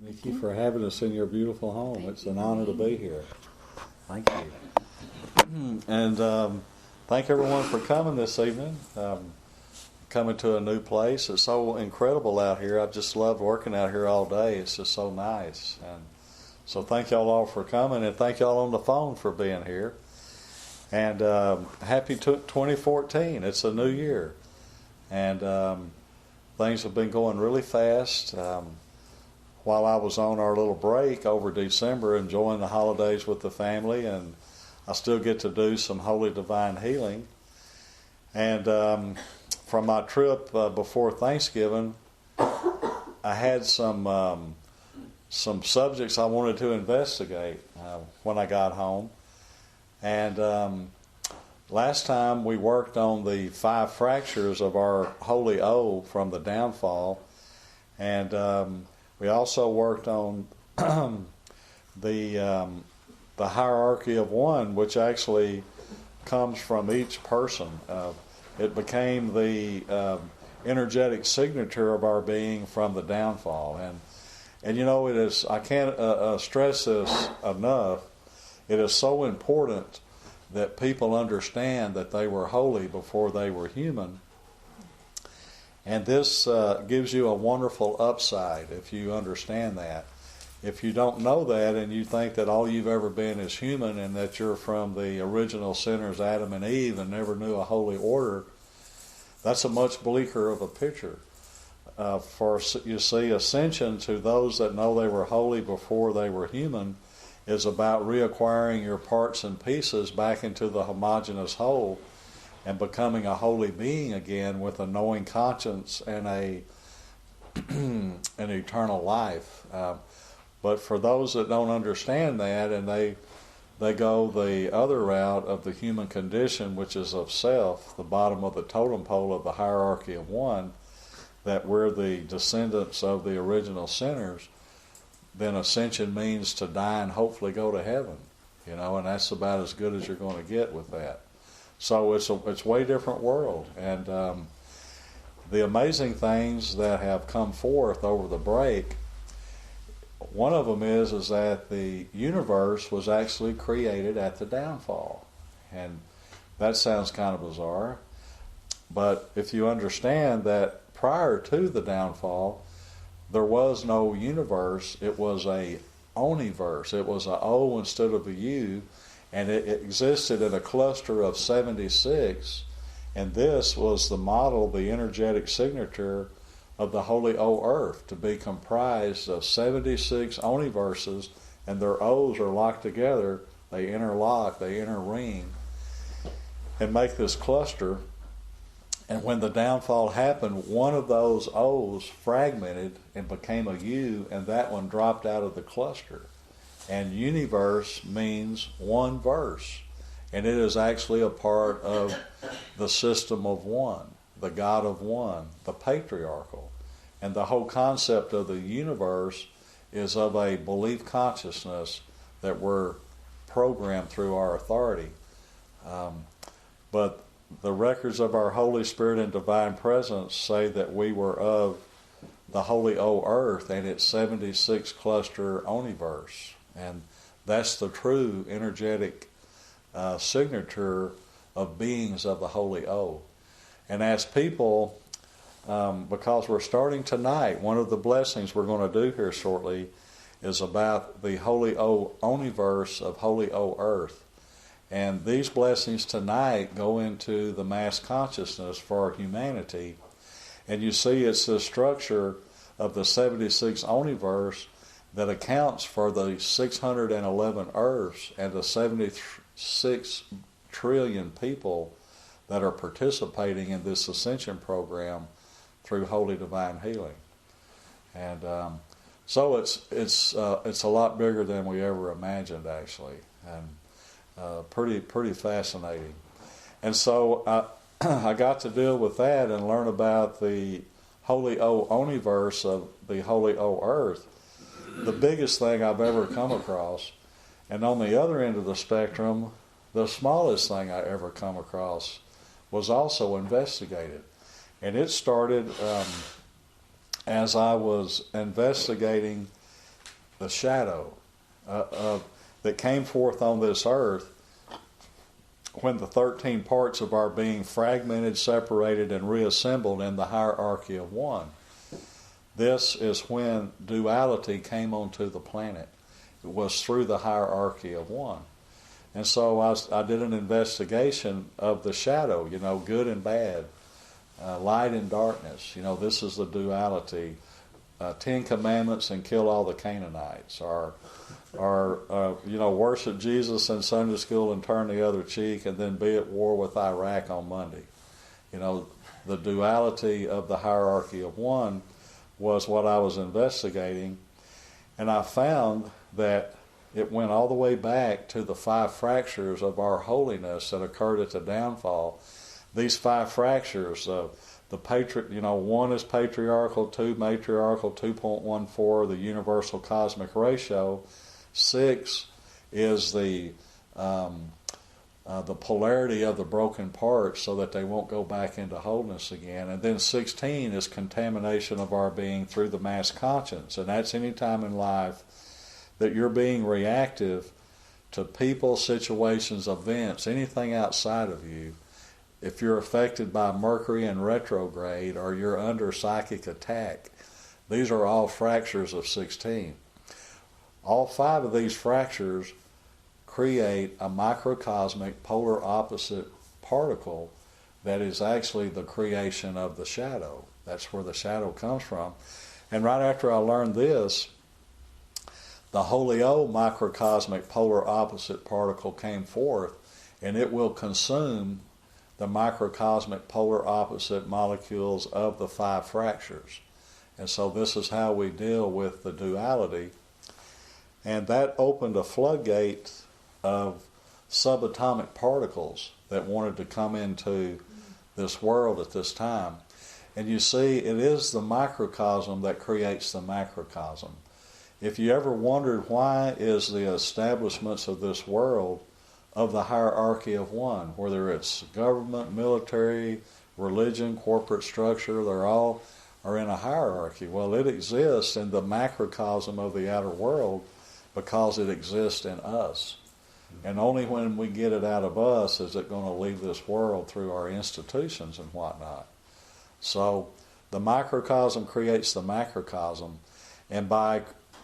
Thank you for having us in your beautiful home. It's an honor to be here. Thank you. And thank everyone for coming this evening. Coming to a new place. It's so incredible out here. I've just loved working out here all day. It's just so nice. And so thank y'all all for coming, and thank y'all on the phone for being here. And happy 2014. It's a new year. And things have been going really fast. While I was on our little break over December, enjoying the holidays with the family, and I still get to do some Holy Divine Healing. And from my trip before Thanksgiving, I had some subjects I wanted to investigate when I got home. And last time we worked on the 5 fractures of our Holy O from the downfall, and we also worked on the hierarchy of one, which actually comes from each person. It became the energetic signature of our being from the downfall. And you know, it is, I can't stress this enough, it is so important that people understand that they were holy before they were human. And this gives you a wonderful upside if you understand that. If you don't know that and you think that all you've ever been is human and that you're from the original sinners, Adam and Eve, and never knew a holy order, that's a much bleaker of a picture. For you see, ascension to those that know they were holy before they were human is about reacquiring your parts and pieces back into the homogeneous whole and becoming a holy being again with a knowing conscience and an eternal life. But for those that don't understand that, and they go the other route of the human condition, which is of self, the bottom of the totem pole of the hierarchy of one, that we're the descendants of the original sinners, then ascension means to die and hopefully go to heaven, you know, and that's about as good as you're going to get with that. So it's a way different world, and the amazing things that have come forth over the break, one of them is that the universe was actually created at the downfall, and that sounds kind of bizarre, but if you understand that prior to the downfall, there was no universe. It was a Oniverse. It was a O instead of a U, and it existed in a cluster of 76, and this was the model, the energetic signature of the Holy O Earth, to be comprised of 76 Oniverses, and their O's are locked together. They interlock, they interring, and make this cluster. And when the downfall happened, one of those O's fragmented and became a U, and that one dropped out of the cluster. And universe means one verse, and it is actually a part of the system of one, the God of one, the patriarchal. And the whole concept of the universe is of a belief consciousness that we're programmed through our authority. But the records of our Holy Spirit and Divine Presence say that we were of the Holy O Earth and its 76 cluster Oniverse. And that's the true energetic signature of beings of the Holy O. And as people, because we're starting tonight, one of the blessings we're going to do here shortly is about the Holy O Oniverse of Holy O Earth. And these blessings tonight go into the mass consciousness for humanity. And you see it's the structure of the 76 Oniverse that accounts for the 611 Earths and the 76 trillion people that are participating in this ascension program through Holy Divine Healing. And so it's a lot bigger than we ever imagined, actually, and pretty fascinating. And so I got to deal with that and learn about the Holy O Oniverse of the Holy O Earth, the biggest thing I've ever come across. And on the other end of the spectrum, the smallest thing I ever come across was also investigated. And it started as I was investigating the shadow that came forth on this earth when the 13 parts of our being fragmented, separated, and reassembled in the hierarchy of one. This is when duality came onto the planet. It was through the hierarchy of one. And so I did an investigation of the shadow, good and bad, light and darkness. This is the duality. 10 Commandments and kill all the Canaanites, or worship Jesus in Sunday school and turn the other cheek, and then be at war with Iraq on Monday. The duality of the hierarchy of one was what I was investigating, and I found that it went all the way back to the 5 fractures of our holiness that occurred at the downfall. These 5 fractures, one is patriarchal, 2 matriarchal, 2.14 the universal cosmic ratio, 6 is the polarity of the broken parts so that they won't go back into wholeness again, and then 16 is contamination of our being through the mass conscience, and that's any time in life that you're being reactive to people, situations, events, anything outside of you. If you're affected by Mercury in retrograde or you're under psychic attack, these are all fractures of 16. All 5 of these fractures create a microcosmic polar opposite particle that is actually the creation of the shadow. That's where the shadow comes from. And right after I learned this, the Holy O microcosmic polar opposite particle came forth, and it will consume the microcosmic polar opposite molecules of the 5 fractures. And so this is how we deal with the duality. And that opened a floodgate of subatomic particles that wanted to come into this world at this time. And you see, it is the microcosm that creates the macrocosm. If you ever wondered why is the establishments of this world of the hierarchy of one, whether it's government, military, religion, corporate structure, they all are in a hierarchy. Well, it exists in the macrocosm of the outer world because it exists in us. And only when we get it out of us is it going to leave this world through our institutions and whatnot. So the microcosm creates the macrocosm, and by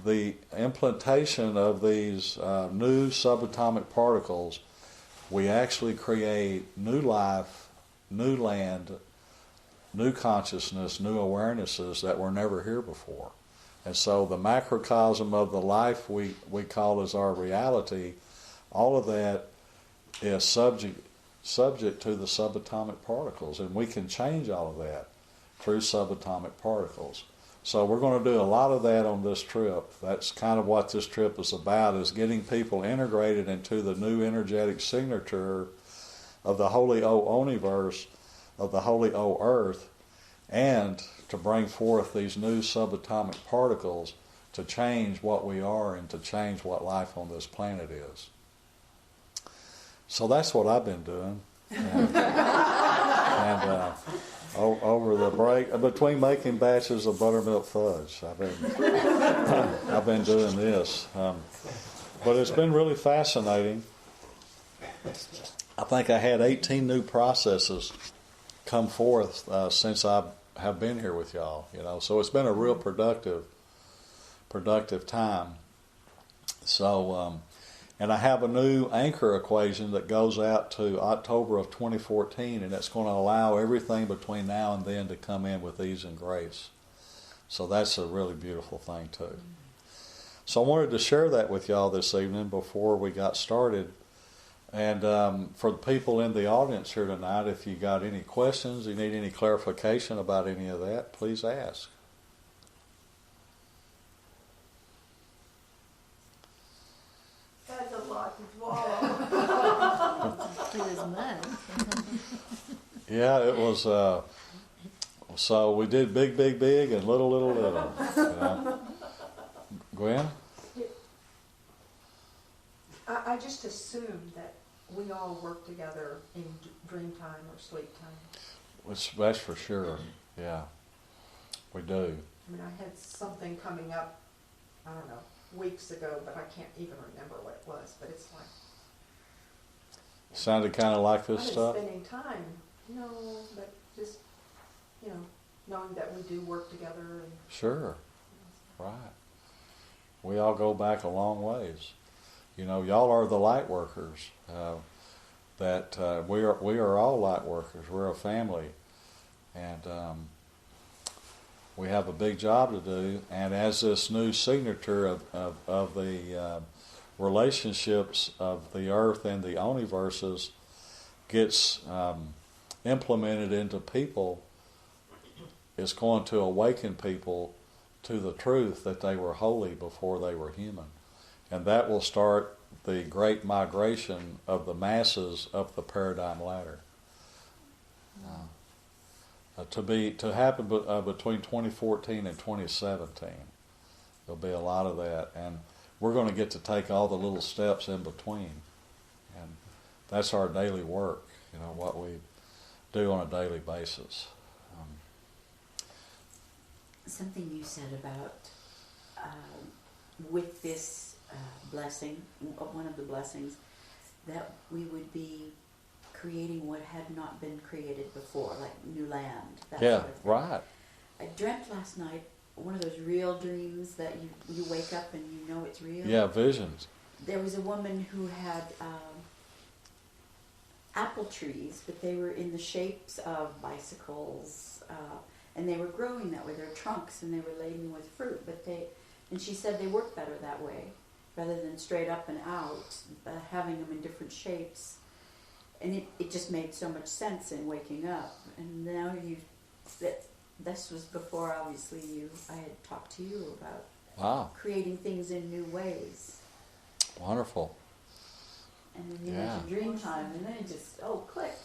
the implantation of these new subatomic particles, we actually create new life, new land, new consciousness, new awarenesses that were never here before. And so the macrocosm of the life we call as our reality, all of that is subject to the subatomic particles, and we can change all of that through subatomic particles. So we're going to do a lot of that on this trip. That's kind of what this trip is about, is getting people integrated into the new energetic signature of the Holy O Universe, of the Holy O Earth, and to bring forth these new subatomic particles to change what we are and to change what life on this planet is. So that's what I've been doing. And over the break, between making batches of buttermilk fudge, I've been doing this. But it's been really fascinating. I think I had 18 new processes come forth since I have been here with y'all. So it's been a real productive time. So. And I have a new anchor equation that goes out to October of 2014, and it's going to allow everything between now and then to come in with ease and grace. So that's a really beautiful thing too. So I wanted to share that with y'all this evening before we got started. And for the people in the audience here tonight, if you got any questions, you need any clarification about any of that, please ask. That's a lot to swallow. It was mud. Yeah, it was. So we did big, big, big, and little, little, little. Gwen? I just assumed that we all work together in dream time or sleep time. That's for sure. Yeah, we do. I mean, I had something coming up, I don't know, weeks ago, but I can't even remember what it was. But it's like Sounded kind of like I've this been stuff. spending time, but just knowing that we do work together and Sure, right. We all go back a long ways. Y'all are the light workers. We are all light workers. We're a family, and we have a big job to do. And as this new signature of the relationships of the earth and the omniverses gets implemented into people, it's going to awaken people to the truth that they were holy before they were human. And that will start the great migration of the masses up the paradigm ladder. To happen between 2014 and 2017. There'll be a lot of that. And we're going to get to take all the little steps in between. And that's our daily work, what we do on a daily basis. Something you said about with this blessing, one of the blessings, that we would be creating what had not been created before, like new land. That Yeah, sort of thing. right. I dreamt last night one of those real dreams that you wake up and you know it's real. Yeah, visions. There was a woman who had apple trees, but they were in the shapes of bicycles, and they were growing that way. Their trunks, and they were laden with fruit. And she said they work better that way, rather than straight up and out, having them in different shapes. And it just made so much sense in waking up. And now this was before, obviously, I had talked to you about Wow. creating things in new ways. Wonderful. And then you Yeah. mentioned dream time, and then it just, click.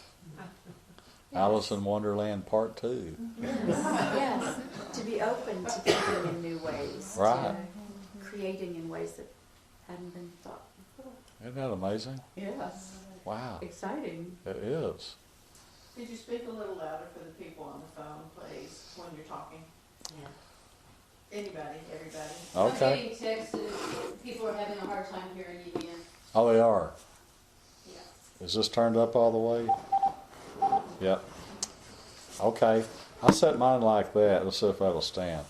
Alice in Wonderland Part 2. Yes, to be open to thinking in new ways. Right. To creating in ways that hadn't been thought before. Isn't that amazing? Yes. Wow. Exciting. It is. Could you speak a little louder for the people on the phone, please, when you're talking? Yeah. Anybody, everybody. Okay. I'm getting texts that people are having a hard time hearing you again. Oh, they are. Yeah. Is this turned up all the way? Yep. Okay. I'll set mine like that. Let's see if that'll stand.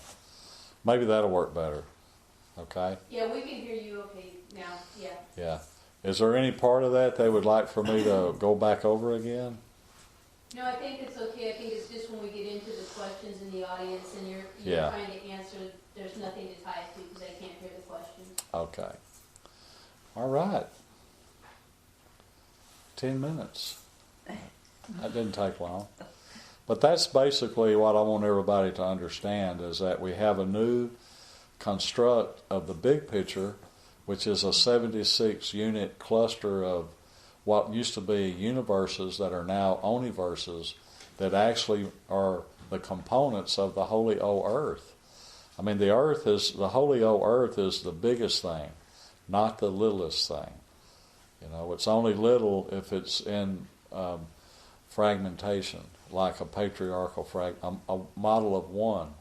Maybe that'll work better. Okay? Yeah, we can hear you okay now. Yeah. Yeah. Is there any part of that they would like for me to go back over again? No, I think it's okay. I think it's just when we get into the questions in the audience and you're Yeah. trying to answer, there's nothing to tie it to because they can't hear the questions. Okay. All right. 10 minutes. That didn't take long. But that's basically what I want everybody to understand, is that we have a new construct of the big picture, which is a 76 unit cluster of what used to be universes that are now omniverses that actually are the components of the holy old earth. I mean, the holy old earth is the biggest thing, not the littlest thing. It's only little if it's in fragmentation, like a patriarchal a model of one.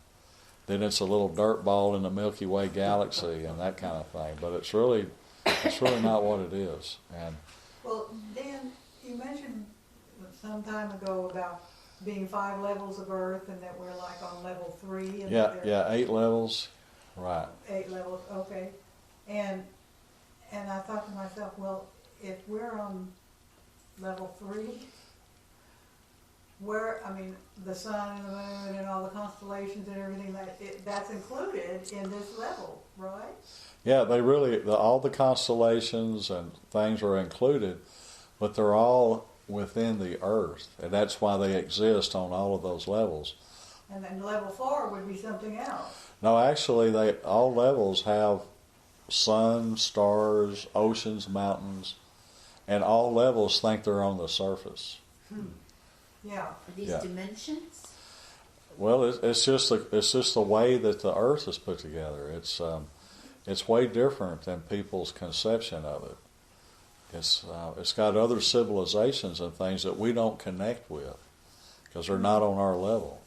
Then it's a little dirt ball in the Milky Way galaxy and that kind of thing. But it's really not what it is. And Well, Dan, you mentioned some time ago about being 5 levels of Earth, and that we're like on level 3. And that there are 8 levels, right? 8 levels, okay. And I thought to myself, well, if we're on level 3, the sun and the moon and all the constellations and everything, that's included in this level, right? Yeah, all the constellations and things are included, but they're all within the earth, and that's why they exist on all of those levels. And then level 4 would be something else. No, actually, all levels have sun, stars, oceans, mountains, and all levels think they're on the surface. Yeah. Are these Yeah. dimensions? Well, it's just the way that the earth is put together. It's way different than people's conception of it. It's got other civilizations and things that we don't connect with because they're not on our level,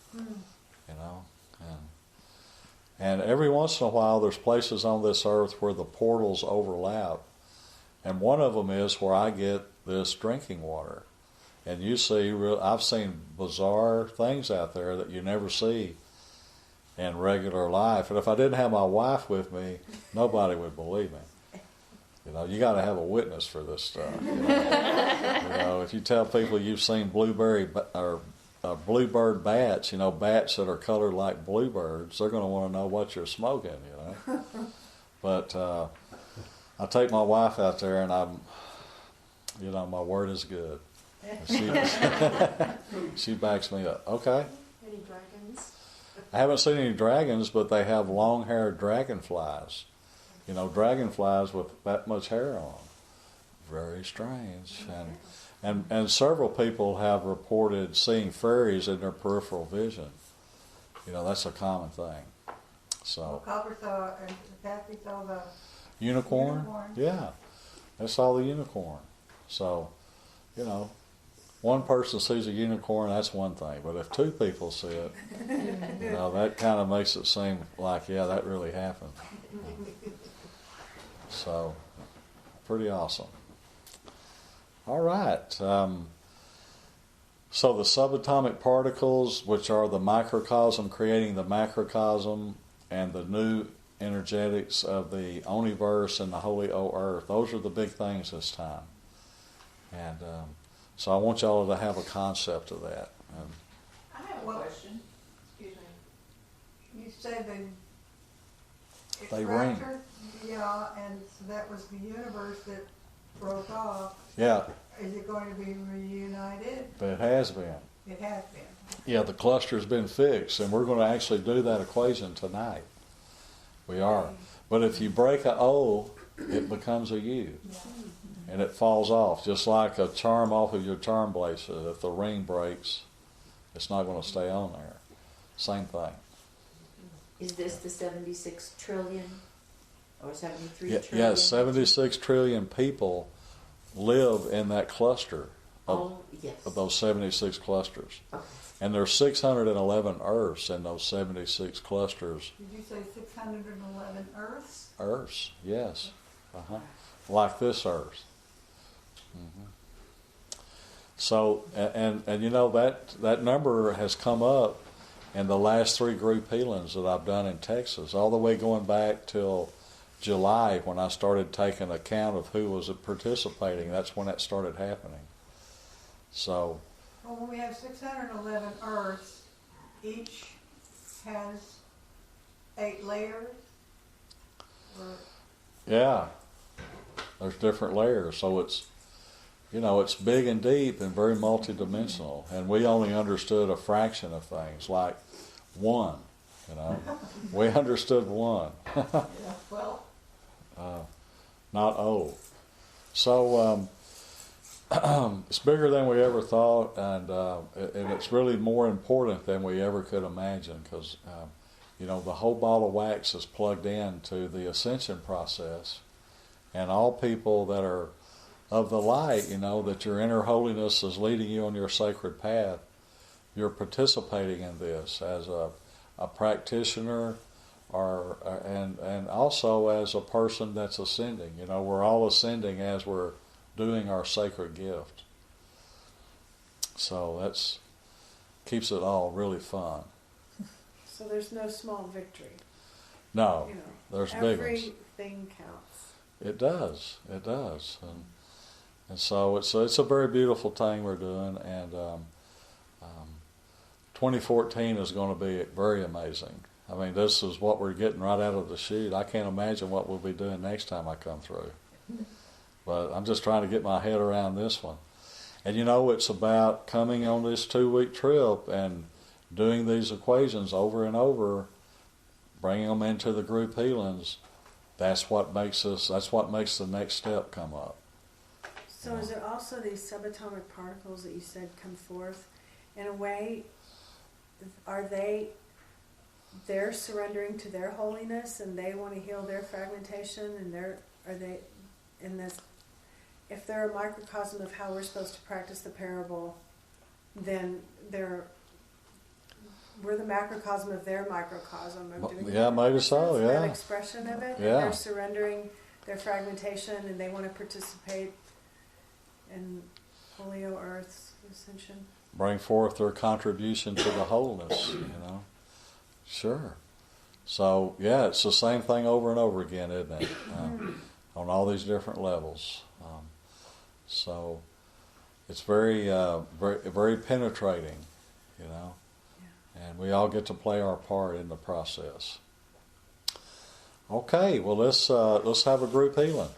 And every once in a while, there's places on this earth where the portals overlap. And one of them is where I get this drinking water. And you see, I've seen bizarre things out there that you never see in regular life. And if I didn't have my wife with me, nobody would believe me. You know, you got to have a witness for this stuff. You know, if you tell people you've seen bluebird bats, you know, bats that are colored like bluebirds, they're going to want to know what you're smoking, you know. But I take my wife out there, and you know, my word is good. She backs me up. Okay. Any dragons? I haven't seen any dragons, but they have long-haired dragonflies. You know, dragonflies with that much hair on. Very strange. And several people have reported seeing fairies in their peripheral vision. You know, that's a common thing. So. Copper saw, and Kathy saw the Unicorn? unicorn. Yeah. I saw the unicorn. So, you know, one person sees a unicorn, that's one thing. But if two people see it, you know, that kind of makes it seem like, yeah, that really happened. So, pretty awesome. All right. So the subatomic particles, which are the microcosm creating the macrocosm, and the new energetics of the Universe and the Holy O Earth, those are the big things this time. And so I want y'all to have a concept of that. I have a question. Excuse me. You said it's They ring. fractured? Yeah, and so that was the universe that broke off. Yeah, Is it going to be reunited? it has been. It has been. Yeah, the cluster's been fixed, and we're going to actually do that equation tonight. We are. But if you break a O, it becomes a U. And it falls off, just like a charm off of your charm bracelet. If the ring breaks, it's not going to stay on there. Same thing. Is this the 76 trillion or 73 Yeah, trillion? 76 trillion people live in that cluster Oh, yes. of those 76 clusters. Okay. And there's 611 Earths in those 76 clusters. Did you say 611 Earths? Earths, yes. Like this Earth. So, and you know, that number has come up in the last 3 group healings that I've done in Texas, all the way going back till July when I started taking account of who was participating. That's when that started happening. So, Well, when we have 611 Earths, each has 8 layers? Or yeah, there's different layers. So it's, you know, it's big and deep and very multidimensional. And we only understood a fraction of things, like 1, you know. We understood 1. yeah, well, Not O. So it's bigger than we ever thought, and it's really more important than we ever could imagine, because you know, the whole ball of wax is plugged into the ascension process, and all people that are of the light, you know, that your inner holiness is leading you on your sacred path, you're participating in this as a practitioner, or and also as a person that's ascending. You know, we're all ascending as we're doing our sacred gift. So that's keeps it all really fun. So there's no small victory. No, You know, there's big ones. everything counts. It does, and so it's a very beautiful thing we're doing, and 2014 is going to be very amazing. I mean, this is what we're getting right out of the chute. I can't imagine what we'll be doing next time I come through. But I'm just trying to get my head around this one. And you know, it's about coming on this 2-week trip and doing these equations over and over, bringing them into the group healings. That's what makes the next step come up. So is it also these subatomic particles that you said come forth? In a way, are they're surrendering to their holiness and they want to heal their fragmentation, and are they in this? If they're a microcosm of how we're supposed to practice the parable, then we're the macrocosm of their microcosm. Yeah, maybe so, That yeah. expression of it. Yeah. And they're surrendering their fragmentation, and they want to participate in Holio Earth's ascension. Bring forth their contribution to the wholeness, Sure. So, yeah, it's the same thing over and over again, isn't it? On all these different levels. So, it's very, very penetrating, and we all get to play our part in the process. Okay, well, let's have a group healing.